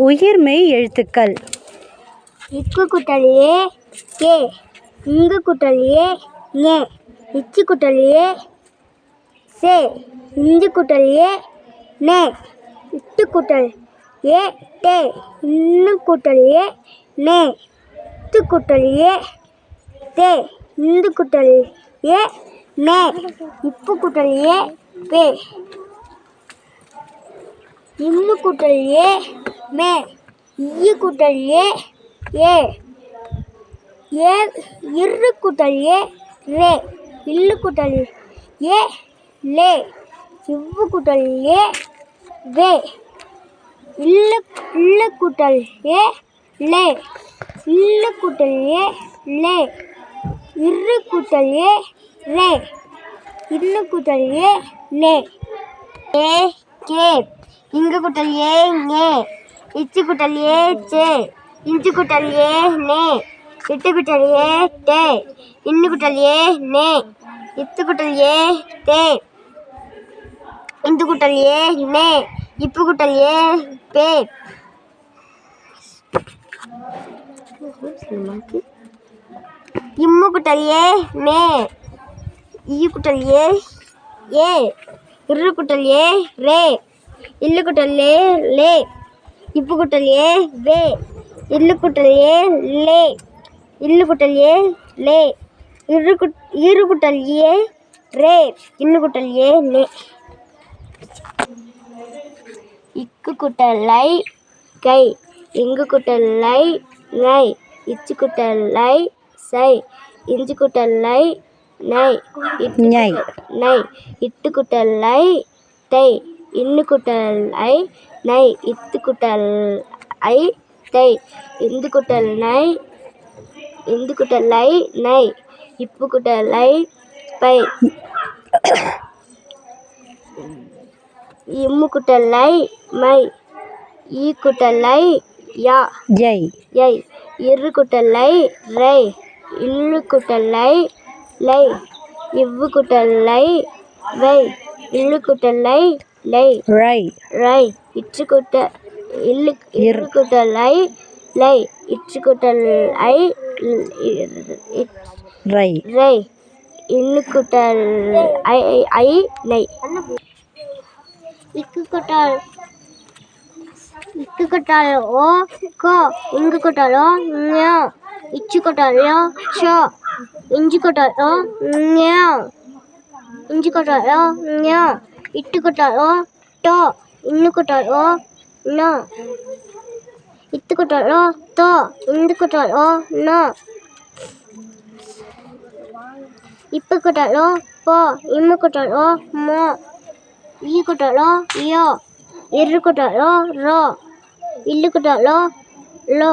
உயிர்மெய் எழுத்துக்கள். இக்கு குட்டல் ஏ கே, இங்கு குட்டல் ஏ ஞே, இச்சு குட்டல் ஏ சே, இஞ்சு குட்டல் ஏ நே, இட்டு குட்டல் ஏ டே, இன்னு குட்டல் ஏ நே, இத்து குட்டல் ஏ தே, இந்து குட்டல் ஏ நே, இப்பு குட்டல் ஏ பே, இம்மு குட்டல் ஏ மே, ஈ குட்டல் ஏ ஏ, இரு குட்டல் ஏ ரே, இல்லு குட்டல் ஏ லே, இவ்வு குட்டல் ஏ வே, இல்லு குட்டல் ஏ லே, இல்லு குட்டல் ஏ லே, இரு குட்டல் ஏ ரே, இன்னு குட்டல் ஏ நே. ஏ கே, இங்கு குட்டல் ஏ ஞே, இச்சு குட்டல் ஏ சே, இஞ்சு குட்டல் ஏ நே, இட்டு குட்டல் ஏ டே, இன்னு குட்டல் ஏ நே, இத்து குட்டல் ஏ தே, இந்து குட்டல் ஏ நே, இப்பு குட்டல் ஏ பே, இம்மு குட்டல் ஏ மே, ஈ குட்டல் ஏ ஏ, இரு குட்டல் ஏ ரே, இல்லு குட்டல் ஏ லே, இப்பு குட்டல் ஏ வே, இல்லு குட்டல் ஏ லே, இல்லு குட்டல் ஏ லே, இரு குட்டல் ஏ ரே, இன்னு குட்டல் ஏ நே. இக்கு குட்டல் லை கை, இங்கு குட்டல் லை ஞை, இச்சு குட்டல் லை சை, இஞ்சு குட்டல் லை நை, இட்டு குட்டல் லை தை, இன்னு குட்டல் ஐ நை, இத்து குட்டல் ஐ தை, இந்து குட்டல் லை நை, இப்பு குட்டல் லை பை, இம்மு குட்டல் லை மை, ஈ குட்டல் லை யா யை, இரு குட்டல் லை ரை, இல்லு குட்டல் லை லை, இவ்வு குட்டல் லை வை, இல்லு குட்டல் லை லை ரை, இரு குட்டல் லை லை, இச்சு குட்டல் ஐ ரை, இன்னு குட்டல் ஐ லை. இக்கு குட்டல் ஓ கோ, இங்கு குட்டல் ஓ ஞோ, இச்சு குட்டல் ஓ சோ, இஞ்சு குட்டல் ஓ ஞோ, இஞ்சு குட்டல் ஓ ஞோ, இட்டு குட்டல் ஓ டோ, இன்னு குட்டல் ஓ நோ, இத்து குட்டல் ஓ தோ, இந்து குட்டல் ஓ நோ, இப்பு குட்டல் ஓ போ, இம்மு குட்டல் ஓ மோ, ஈ குட்டல் ஓ யோ, இரு குட்டல் ஓ ரோ, இல்லு குட்டல் ஓ லோ,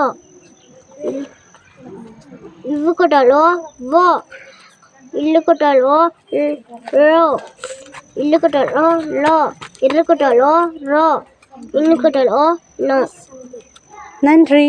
இவ்வு குட்டல் ஓ வோ, இல்லு குட்டல் ஓ லோ, இல்லு குட்டல் ஓ லோ, இரு குட்டல் ஓ ரோ, இன்னு குட்டல் ஓ நோ. நன்றி.